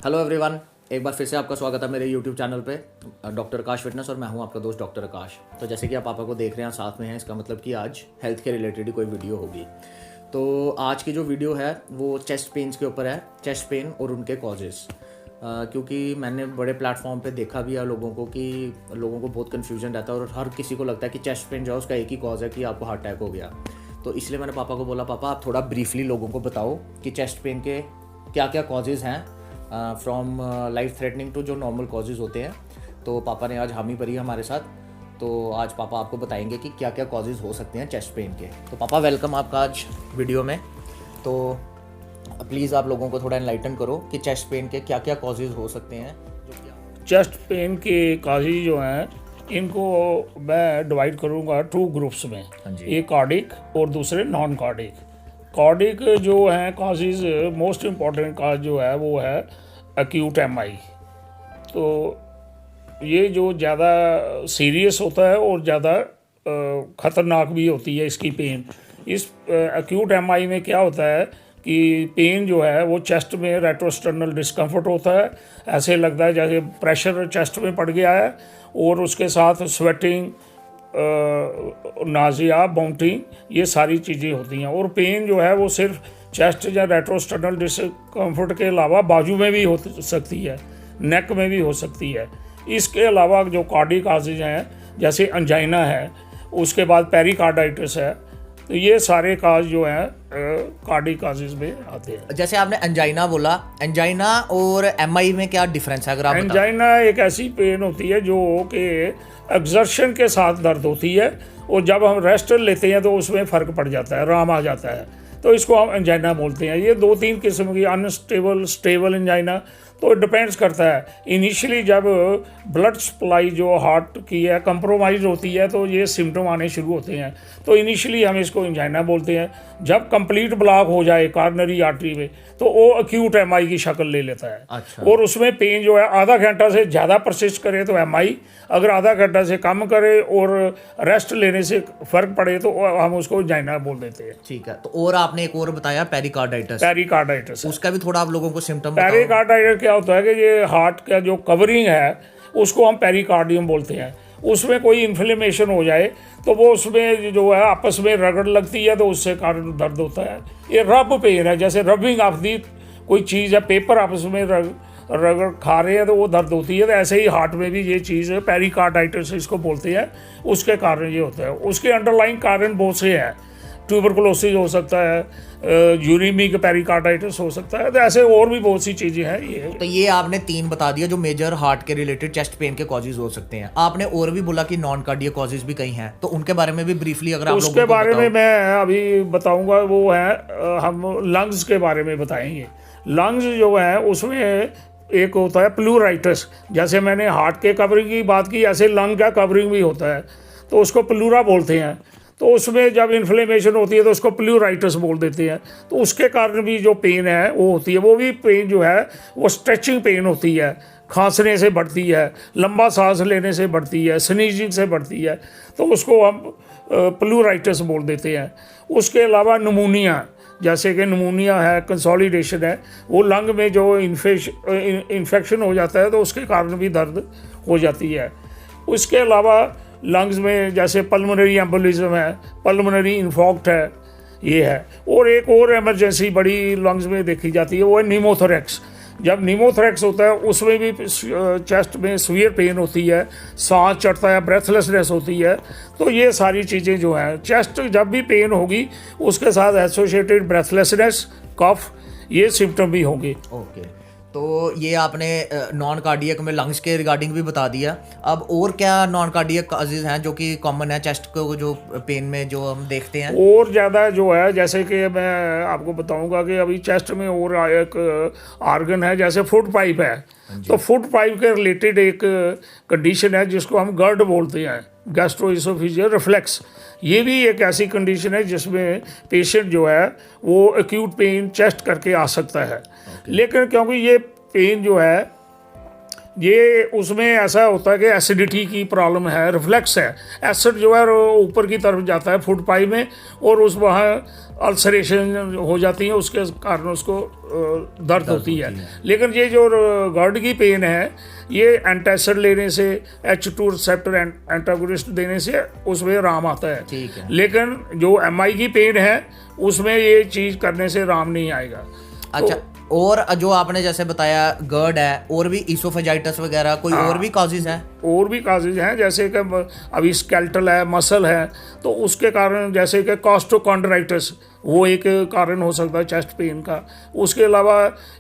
Hello everyone, एक बार फिर से आपका स्वागत है मेरे यूट्यूब चैनल पे डॉक्टर आकाश फिटनेस। और मैं हूं आपका दोस्त डॉक्टर आकाश। तो जैसे कि आप पापा को देख रहे हैं साथ में हैं, इसका मतलब कि आज हेल्थ के रिलेटेड ही कोई वीडियो होगी। तो आज की जो वीडियो है वो चेस्ट पेन्स के ऊपर है, चेस्ट पेन और उनके कॉजेज़। क्योंकि मैंने बड़े प्लेटफॉर्म पे देखा भी है लोगों को कि लोगों को बहुत कन्फ्यूजन रहता है और हर किसी को लगता है कि चेस्ट पेन जो है उसका एक ही कॉज है कि आपको हार्ट अटैक हो गया। तो इसलिए मैंने पापा को बोला, पापा आप थोड़ा ब्रीफली लोगों को बताओ कि चेस्ट पेन के क्या क्या कॉजेज़ हैं फ्रॉम लाइफ थ्रेटनिंग टू जो नॉर्मल कॉजेज़ होते हैं। तो पापा ने आज हामी भरी हमारे साथ। तो आज पापा आपको बताएंगे कि क्या क्या कॉजेज़ हो सकते हैं चेस्ट पेन के। तो पापा वेलकम आपका आज वीडियो में। तो प्लीज़ आप लोगों को थोड़ा एनलाइटन करो कि चेस्ट पेन के क्या क्या कॉजेज़ हो सकते हैं। चेस्ट पेन के काजेज जो हैं इनको मैं डिवाइड करूंगा 2 ग्रुप्स में। एक कार्डिक और दूसरे नॉन कार्डिक। कार्डिक जो हैं काजेज, मोस्ट इम्पॉर्टेंट काज जो है वो है एक्यूट एमआई। तो ये जो ज़्यादा सीरियस होता है और ज़्यादा ख़तरनाक भी होती है इसकी पेन। इस एक्यूट एमआई में क्या होता है कि पेन जो है वो चेस्ट में रेट्रोस्टर्नल डिस्कम्फर्ट होता है। ऐसे लगता है जैसे प्रेशर चेस्ट में पड़ गया है, और उसके साथ स्वेटिंग, नाजिया, बाउंटिंग, ये सारी चीज़ें होती हैं। और पेन जो है वो सिर्फ चेस्ट या रेट्रोस्टर्नल डिस्कम्फर्ट के अलावा बाजू में भी हो सकती है, नेक में भी हो सकती है। इसके अलावा जो कार्डिक काजेज हैं जैसे अंजाइना है, उसके बाद पेरिकार्डाइटिस है, तो ये सारे काज जो हैं कार्डिक काजेज में आते हैं। जैसे आपने एंजाइना बोला, एंजाइना और एमआई में क्या डिफरेंस है अगर आप एंजाइना एक ऐसी पेन होती है जो कि एक्सर्शन के साथ दर्द होती है, और जब हम रेस्ट लेते हैं तो उसमें फ़र्क पड़ जाता है, आराम आ जाता है, तो इसको हम एंजाइना बोलते हैं। ये 2-3 किस्म की, अनस्टेबल, स्टेबल एंजाइना। तो डिपेंड्स करता है। इनिशियली जब ब्लड सप्लाई जो हार्ट की है कंप्रोमाइज़ होती है तो ये सिम्टम आने शुरू होते हैं। तो इनिशियली हम इसको एंजाइना बोलते हैं। जब कंप्लीट ब्लॉक हो जाए कॉर्नरी आर्टरी में तो वो अक्यूट एमआई की शक्ल ले लेता है। अच्छा। और उसमें पेन जो है आधा घंटा से ज़्यादा परसिस्ट करे तो एमआई, अगर आधा घंटा से कम करे और रेस्ट लेने से फ़र्क पड़े तो हम उसको एंजाइना बोल देते हैं। ठीक है। तो और आपने एक और बताया पेरिकार्डाइटिस। पेरिकार्डाइटिस, उसका भी थोड़ा आप लोगों को सिम्टम पेरिकार्डाइटिस क्या होता है कि ये हार्ट का जो कवरिंग है उसको हम पेरिकार्डियम बोलते हैं। उसमें कोई इन्फ्लेमेशन हो जाए तो वो उसमें जो है आपस में रगड़ लगती है, तो उससे कारण दर्द होता है। ये रब पेन है, जैसे रबिंग ऑफ दी कोई चीज़ है, पेपर आपस में रगड़ खा रहे हैं तो वो दर्द होती है। तो ऐसे ही हार्ट में भी ये चीज़ है, पेरिकार्डाइटिस इसको बोलते हैं, उसके कारण ये होता है। उसके अंडरलाइन कारण बहुत से हैं। ट्यूबरकुलोसिस हो सकता है, यूरिमिक पेरिकार्डाइटिस हो सकता है, तो ऐसे और भी बहुत सी चीज़ें हैं। ये तो ये आपने 3 बता दिया जो मेजर हार्ट के रिलेटेड चेस्ट पेन के कॉजेज हो सकते हैं। आपने और भी बोला कि नॉन कार्डियक कॉजेज भी कई हैं, तो उनके बारे में भी ब्रीफली अगर आप लोगों उसके को बारे में बताओ। मैं अभी बताऊंगा। वो है हम लंग्स के बारे में बताएंगे। लंग्स जो है उसमें एक होता है प्लूराइटिस। जैसे मैंने हार्ट के कवरिंग की बात की, ऐसे लंग का कवरिंग भी होता है, तो उसको प्लूरा बोलते हैं। तो उसमें जब इन्फ्लेमेशन होती है तो उसको प्लूराइटिस बोल देते हैं। तो उसके कारण भी जो पेन है वो होती है। वो भी पेन जो है वो स्ट्रेचिंग पेन होती है, खांसने से बढ़ती है, लंबा सांस लेने से बढ़ती है, स्नीजिंग से बढ़ती है, तो उसको हम प्लूराइटिस बोल देते हैं। उसके अलावा नमूनिया, जैसे कि नमूनिया है, कंसोलिडेशन है, वो लंग में जो इन्फेक्शन हो जाता है तो उसके कारण भी दर्द हो जाती है। उसके अलावा लंग्स में जैसे पल्मोनरी एम्बोलिज्म है, पल्मोनरी इन्फॉक्ट है, ये है। और एक और इमरजेंसी बड़ी लंग्स में देखी जाती है, वो है नीमोथोरेक्स। जब नीमोथोरेक्स होता है उसमें भी चेस्ट में सीवियर पेन होती है, सांस चढ़ता है, ब्रेथलेसनेस होती है। तो ये सारी चीज़ें जो हैं, चेस्ट जब भी पेन होगी उसके साथ एसोसिएटेड ब्रेथलेसनेस, कफ, ये सिम्टम भी होंगे। ओके। तो ये आपने नॉन कार्डियक में लंग्स के रिगार्डिंग भी बता दिया। अब और क्या नॉन कार्डियक कॉजेज हैं जो कि कॉमन है चेस्ट को जो पेन में जो हम देखते हैं? और ज़्यादा जो है, जैसे कि मैं आपको बताऊंगा कि अभी चेस्ट में और एक आर्गन है जैसे फुट पाइप है। तो फुट पाइप के रिलेटेड एक कंडीशन है जिसको हम गर्ड बोलते हैं, गैस्ट्रोइसोफेजियल रिफ्लेक्स। ये भी एक ऐसी कंडीशन है जिसमें पेशेंट जो है वो एक्यूट पेन चेस्ट करके आ सकता है। लेकिन क्योंकि ये पेन जो है ये उसमें ऐसा होता है कि एसिडिटी की प्रॉब्लम है, रिफ्लेक्स है, एसिड जो है वो ऊपर की तरफ जाता है फूड पाइप में और उस वहाँ अल्सरेशन हो जाती है, उसके कारण उसको दर्द होती है। लेकिन ये जो गर्ड की पेन है ये एंटासिड लेने से, H2 रिसेप्टर एंटागोनिस्ट देने से उसमें आराम आता है। ठीक है। लेकिन जो MI की पेन है उसमें ये चीज़ करने से आराम नहीं आएगा। अच्छा, और जो आपने जैसे बताया गर्ड है, और भी इसोफेजाइटिस वगैरह कोई और भी कॉजेज हैं? और भी काजेज हैं, जैसे कि अभी स्केल्टल है, मसल है, तो उसके कारण जैसे कि कॉस्टोकॉन्ड्राइटिस वो एक कारण हो सकता है चेस्ट पेन का। उसके अलावा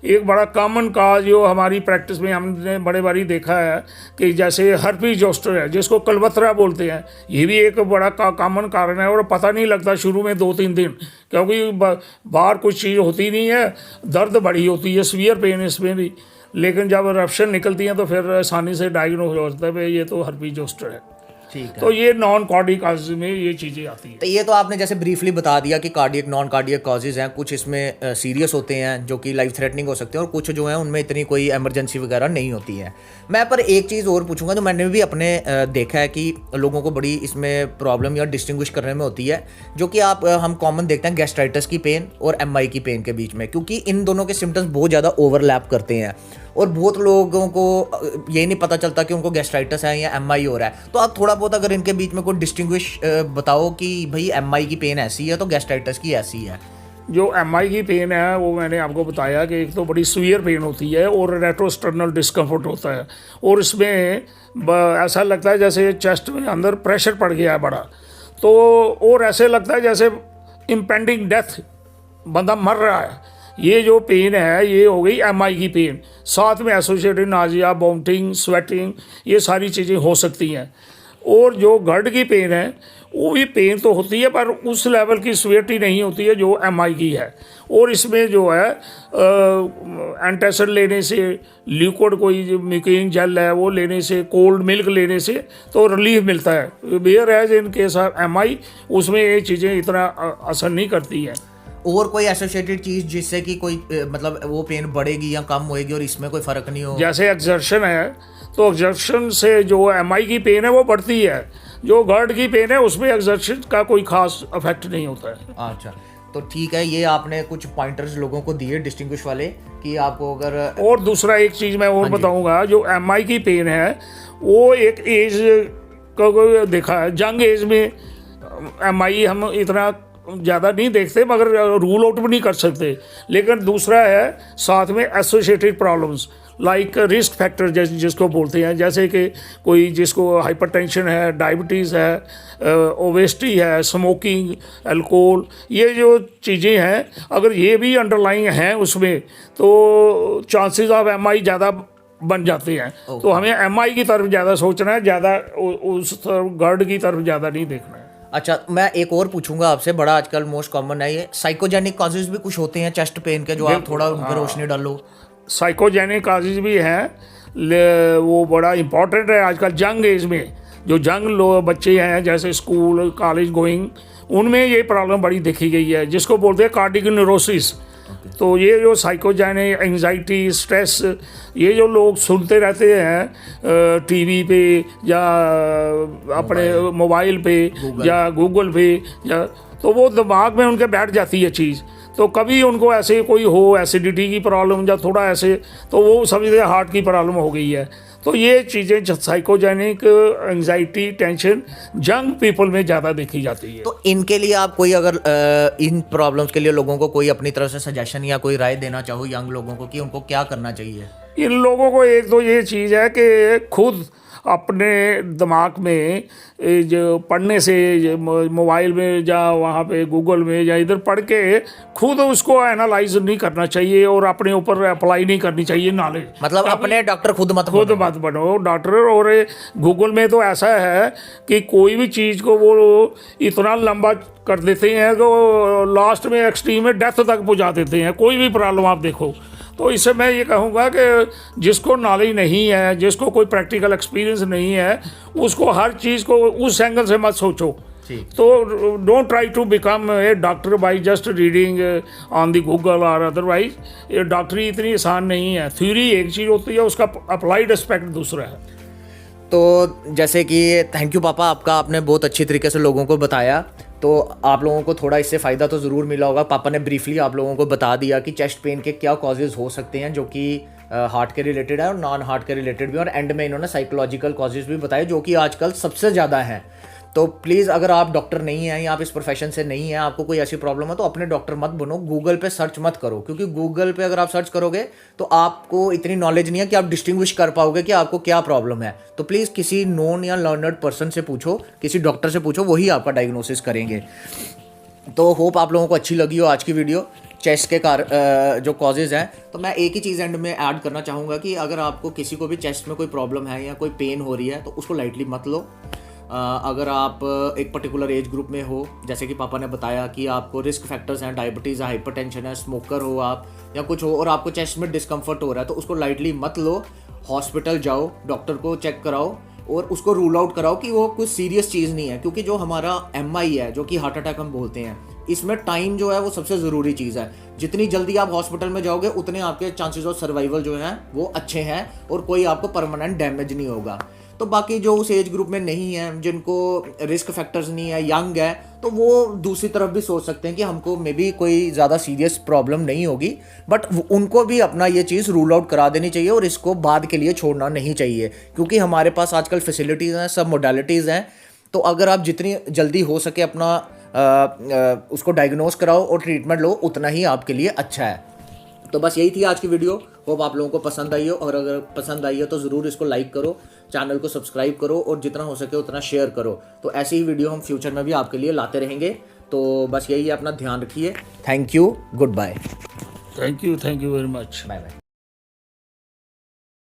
एक बड़ा कॉमन काज जो हमारी प्रैक्टिस में हमने बड़े बारी देखा है कि जैसे हर्पी जोस्टर है जिसको कलबत्रा बोलते हैं, ये भी एक बड़ा कॉमन कारण है और पता नहीं लगता शुरू में 2-3 दिन, क्योंकि बाहर कुछ चीज़ होती नहीं है, दर्द बड़ी होती है, सीवियर पेन इसमें भी। लेकिन जब रप्शन निकलती हैं तो फिर आसानी से डायग्नोज हो जाता है भाई ये तो हर्पी जोस्टर है। ठीक है। तो ये नॉन कार्डियक कॉजेज में ये चीज़ें आती हैं। तो ये तो आपने जैसे ब्रीफली बता दिया कि कार्डियक नॉन कार्डियक कॉजेज हैं, कुछ इसमें सीरियस होते हैं जो कि लाइफ थ्रेटनिंग हो सकते हैं, और कुछ जो हैं उनमें इतनी कोई इमरजेंसी वगैरह नहीं होती है। मैं पर एक चीज़ और पूछूंगा जो मैंने भी अपने देखा है कि लोगों को बड़ी इसमें प्रॉब्लम या डिस्टिंग्विश करने में होती है, जो कि हम कॉमन देखते हैं गैस्ट्राइटिस की पेन और MI की पेन के बीच में, क्योंकि इन दोनों के सिम्टम्स बहुत ज़्यादा ओवरलैप करते हैं और बहुत लोगों को ये नहीं पता चलता कि उनको गैस्ट्राइटिस है या MI हो रहा है। तो आप थोड़ा बहुत अगर इनके बीच में कोई डिस्टिंग्विश बताओ कि भाई MI की पेन ऐसी है तो गैस्ट्राइटिस की ऐसी है। जो MI की पेन है वो मैंने आपको बताया कि एक तो बड़ी सीवियर पेन होती है और रेट्रोस्टर्नल डिस्कम्फर्ट होता है, और इसमें ऐसा लगता है जैसे चेस्ट में अंदर प्रेशर पड़ गया है बड़ा, तो और ऐसे लगता है जैसे इम्पेंडिंग डेथ, बंदा मर रहा है। ये जो पेन है ये हो गई MI की पेन, साथ में एसोसिएटेड नाजिया, वॉमिटिंग, स्वेटिंग, ये सारी चीज़ें हो सकती हैं। और जो गर्ड की पेन है वो भी पेन तो होती है पर उस लेवल की सीवियरिटी नहीं होती है जो MI की है, और इसमें जो है एंटासिड लेने से, लिक्विड कोई जो म्यूकेन जेल है वो लेने से, कोल्ड मिल्क लेने से तो रिलीफ मिलता है। Whereas in case of MI उसमें ये चीज़ें इतना असर नहीं करती हैं। और कोई एसोसिएटेड चीज़ जिससे कि कोई मतलब वो पेन बढ़ेगी या कम होएगी और इसमें कोई फ़र्क नहीं हो? जैसे एक्सर्शन है तो एक्सर्शन से जो MI की पेन है वो बढ़ती है, जो गर्ड की पेन है उसमें एक्सर्शन का कोई खास इफेक्ट नहीं होता है। अच्छा, तो ठीक है, ये आपने कुछ पॉइंटर्स लोगों को दिए डिस्टिंग्विश वाले कि आपको अगर। और दूसरा एक चीज़ मैं और बताऊंगा, जो MI की पेन है वो एक एज को देखा है, यंग एज में MI हम इतना ज़्यादा नहीं देखते मगर रूल आउट भी नहीं कर सकते। लेकिन दूसरा है साथ में associated problems like risk factor जिसको बोलते हैं, जैसे कि कोई जिसको हाइपरटेंशन है, डायबिटीज़ है, ओबेसिटी है, स्मोकिंग, अल्कोहल, ये जो चीज़ें हैं अगर ये भी अंडरलाइंग हैं उसमें तो चांसेस ऑफ MI ज़्यादा बन जाते हैं। तो हमें MI की तरफ ज़्यादा सोचना है, ज़्यादा उस तरफ गर्ड की तरफ ज़्यादा नहीं देखना है। अच्छा, मैं एक और पूछूंगा आपसे, बड़ा आजकल मोस्ट कॉमन है ये साइकोजेनिक कॉजेज भी कुछ होते हैं चेस्ट पेन के, जो आप थोड़ा उन पर रोशनी डालो। साइकोजेनिक कॉजेज भी हैं, वो बड़ा इम्पॉर्टेंट है आजकल यंग एज में। जो यंग लोग बच्चे हैं जैसे स्कूल कॉलेज गोइंग, उनमें ये प्रॉब्लम बड़ी देखी गई है जिसको बोलते हैं कार्डियक न्यूरोसिस। तो ये जो साइकोजेनिक, एंजाइटी, स्ट्रेस, ये जो लोग सुनते रहते हैं टीवी पे या अपने मोबाइल पे या गूगल पे या, तो वो दिमाग में उनके बैठ जाती है चीज़। तो कभी उनको ऐसे कोई हो एसिडिटी की प्रॉब्लम या थोड़ा ऐसे, तो वो समझते हैं हार्ट की प्रॉब्लम हो गई है। तो ये चीज़ें psychogenic, anxiety, tension young people में ज़्यादा देखी जाती है। तो इनके लिए आप कोई अगर इन प्रॉब्लम्स के लिए लोगों को कोई अपनी तरफ से सजेशन या कोई राय देना चाहो यंग लोगों को कि उनको क्या करना चाहिए? इन लोगों को एक तो ये चीज़ है कि खुद अपने दिमाग में जो पढ़ने से मोबाइल में या वहाँ पे गूगल में या इधर पढ़ के खुद उसको एनालाइज नहीं करना चाहिए और अपने ऊपर अप्लाई नहीं करनी चाहिए नॉलेज। मतलब अपने डॉक्टर खुद मत बनो डॉक्टर। और गूगल में तो ऐसा है कि कोई भी चीज़ को वो इतना लंबा कर देते हैं तो लास्ट में एक्सट्रीम में डेथ तक पहुँचा देते हैं, कोई भी प्रॉब्लम आप देखो। तो इससे मैं ये कहूँगा कि जिसको नॉलेज नहीं है, जिसको कोई प्रैक्टिकल एक्सपीरियंस नहीं है, उसको हर चीज़ को उस एंगल से मत सोचो ठीक। तो don't try to become a doctor by just reading on the Google और अदरवाइज। ये डॉक्टरी इतनी आसान नहीं है, थ्योरी एक चीज़ होती है, उसका अप्लाइड एस्पेक्ट दूसरा है। तो जैसे कि थैंक यू पापा, आपका आपने बहुत अच्छी तरीके से लोगों को बताया, तो आप लोगों को थोड़ा इससे फ़ायदा तो ज़रूर मिला होगा। पापा ने ब्रीफली आप लोगों को बता दिया कि चेस्ट पेन के क्या कॉजेज़ हो सकते हैं जो कि हार्ट के रिलेटेड है और नॉन हार्ट के रिलेटेड भी, और एंड में इन्होंने साइकोलॉजिकल कॉजेज़ भी बताए जो कि आजकल सबसे ज़्यादा हैं। तो प्लीज़ अगर आप डॉक्टर नहीं हैं या आप इस प्रोफेशन से नहीं हैं, आपको कोई ऐसी प्रॉब्लम है तो अपने डॉक्टर मत बनो, गूगल पे सर्च मत करो, क्योंकि गूगल पे अगर आप सर्च करोगे तो आपको इतनी नॉलेज नहीं है कि आप डिस्टिंग्विश कर पाओगे कि आपको क्या प्रॉब्लम है। तो प्लीज़ किसी नोन या लर्नर्ड पर्सन से पूछो, किसी डॉक्टर से पूछो, वही आपका डायग्नोसिस करेंगे। तो होप आप लोगों को अच्छी लगी हो आज की वीडियो चेस्ट के जो कॉजेज़ हैं। तो मैं एक ही चीज़ एंड में ऐड करना चाहूँगा कि अगर आपको किसी को भी चेस्ट में कोई प्रॉब्लम है या कोई पेन हो रही है तो उसको लाइटली मत लो। अगर आप एक पर्टिकुलर एज ग्रुप में हो, जैसे कि पापा ने बताया कि आपको रिस्क फैक्टर्स हैं, डायबिटीज़ है, हाइपरटेंशन है, स्मोकर हो आप या कुछ हो और आपको चेस्ट में डिस्कम्फर्ट हो रहा है तो उसको लाइटली मत लो। हॉस्पिटल जाओ, डॉक्टर को चेक कराओ और उसको रूल आउट कराओ कि वो कुछ सीरियस चीज़ नहीं है, क्योंकि जो हमारा MI है, जो कि हार्ट अटैक हम बोलते हैं, इसमें टाइम जो है वो सबसे ज़रूरी चीज़ है। जितनी जल्दी आप हॉस्पिटल में जाओगे उतने आपके चांसेस ऑफ सर्वाइवल जो हैं वो अच्छे हैं और कोई आपको परमानेंट डैमेज नहीं होगा। तो बाकी जो उस एज ग्रुप में नहीं है, जिनको रिस्क फैक्टर्स नहीं है, यंग है, तो वो दूसरी तरफ भी सोच सकते हैं कि हमको मे बी कोई ज़्यादा सीरियस प्रॉब्लम नहीं होगी, बट उनको भी अपना ये चीज़ रूल आउट करा देनी चाहिए और इसको बाद के लिए छोड़ना नहीं चाहिए, क्योंकि हमारे पास आजकल फैसिलिटीज़ हैं, सब मोडालिटीज़ हैं। तो अगर आप जितनी जल्दी हो सके अपना उसको डायग्नोस कराओ और ट्रीटमेंट लो, उतना ही आपके लिए अच्छा है। तो बस यही थी आज की वीडियो। होप आप लोगों को पसंद आई हो, और अगर पसंद आई हो तो ज़रूर इसको लाइक करो, चैनल को सब्सक्राइब करो और जितना हो सके उतना शेयर करो। तो ऐसी ही वीडियो हम फ्यूचर में भी आपके लिए लाते रहेंगे। तो बस यही है, अपना ध्यान रखिए। Thank you, good bye. Thank you very much. Bye bye.